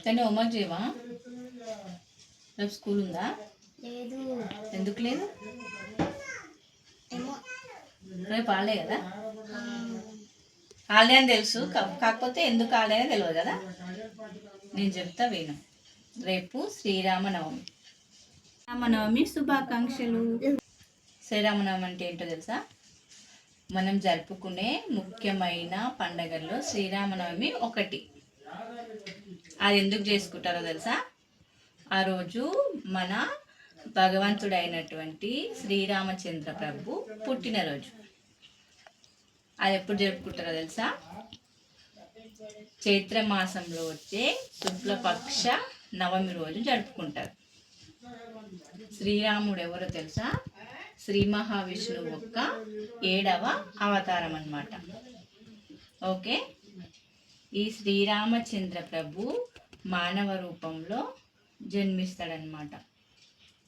తను హోంవర్క్ చేయవా? రేపు స్కూల్ ఉందా? లేదు. ఎందుకు లేదు? రేపు హాలిడే కదా? హాలిడే అని తెలుసు, కాకపోతే ఎందుకు హాలిడే అని తెలియదు కదా. నేను చెప్తా విను. రేపు శ్రీరామనవమి. రామనవమి శుభాకాంక్షలు. శ్రీరామనవమి అంటే ఏంటో తెలుసా? మనం జరుపుకునే ముఖ్యమైన పండగల్లో శ్రీరామనవమి ఒకటి. అది ఎందుకు చేసుకుంటారో తెలుసా? ఆ రోజు మన భగవంతుడైనటువంటి శ్రీరామచంద్ర ప్రభు పుట్టినరోజు. అది ఎప్పుడు జరుపుకుంటారో తెలుసా? చైత్ర మాసంలో వచ్చే శుక్లపక్ష నవమి రోజు జరుపుకుంటారు. శ్రీరాముడు ఎవరో తెలుసా? శ్రీ మహావిష్ణువు యొక్క 7వ అవతారం అన్నమాట. ఓకే, ఈ శ్రీరామచంద్ర ప్రభు మానవ రూపంలో జన్మిస్తాడనమాట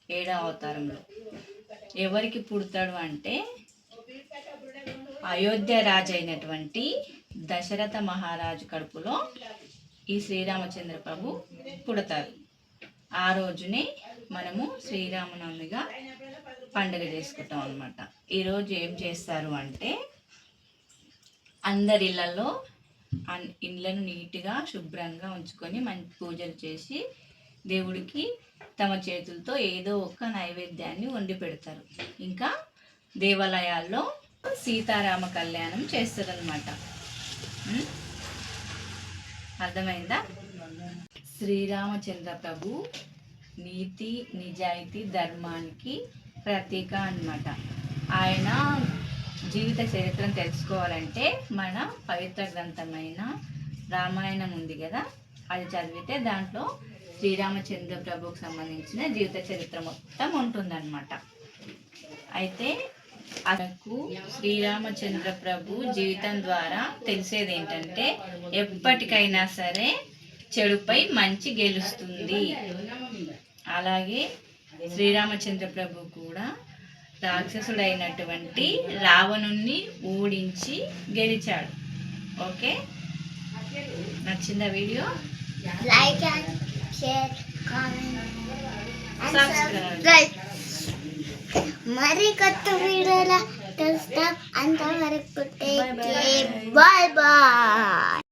7వ అవతారంలో. ఎవరికి పుడతాడు అంటే అయోధ్య రాజు అయినటువంటి దశరథ మహారాజు కడుపులో ఈ శ్రీరామచంద్ర ప్రభు పుడతారు. ఆ రోజునే మనము శ్రీరామనవమిగా పండుగ చేసుకుంటాం అన్నమాట. ఈరోజు ఏం చేస్తారు అంటే అందరి ఇళ్ళల్లో ఇళ్ళను నీట్గా శుభ్రంగా ఉంచుకొని మంచి పూజలు చేసి దేవుడికి తమ చేతులతో ఏదో ఒక నైవేద్యాన్ని వండి పెడతారు. ఇంకా దేవాలయాల్లో సీతారామ కళ్యాణం చేస్తారనమాట. అర్థమైందా? శ్రీరామచంద్ర ప్రభు నీతి నిజాయితీ ధర్మానికి ప్రతీక అన్నమాట. ఆయన జీవిత చరిత్రను తెలుసుకోవాలంటే మన పవిత్ర గ్రంథమైన రామాయణం ఉంది కదా, అది చదివితే దాంట్లో శ్రీరామచంద్ర ప్రభుకు సంబంధించిన జీవిత చరిత్ర మొత్తం ఉంటుందన్నమాట. అయితే మనకు శ్రీరామచంద్ర ప్రభు జీవితం ద్వారా తెలిసేది ఏంటంటే ఎప్పటికైనా సరే చెడుపై మంచి గెలుస్తుంది. అలాగే శ్రీరామచంద్ర ప్రభు కూడా రాక్షసుడైనటువంటి రావణుణ్ణి ఓడించి గెలిచాడు. ఓకే, నచ్చిందా video? Like and share, comment, subscribe. మరి కొత్త వీడియోల కలుస్తాం. అంతవరకు బాయ్ బాయ్.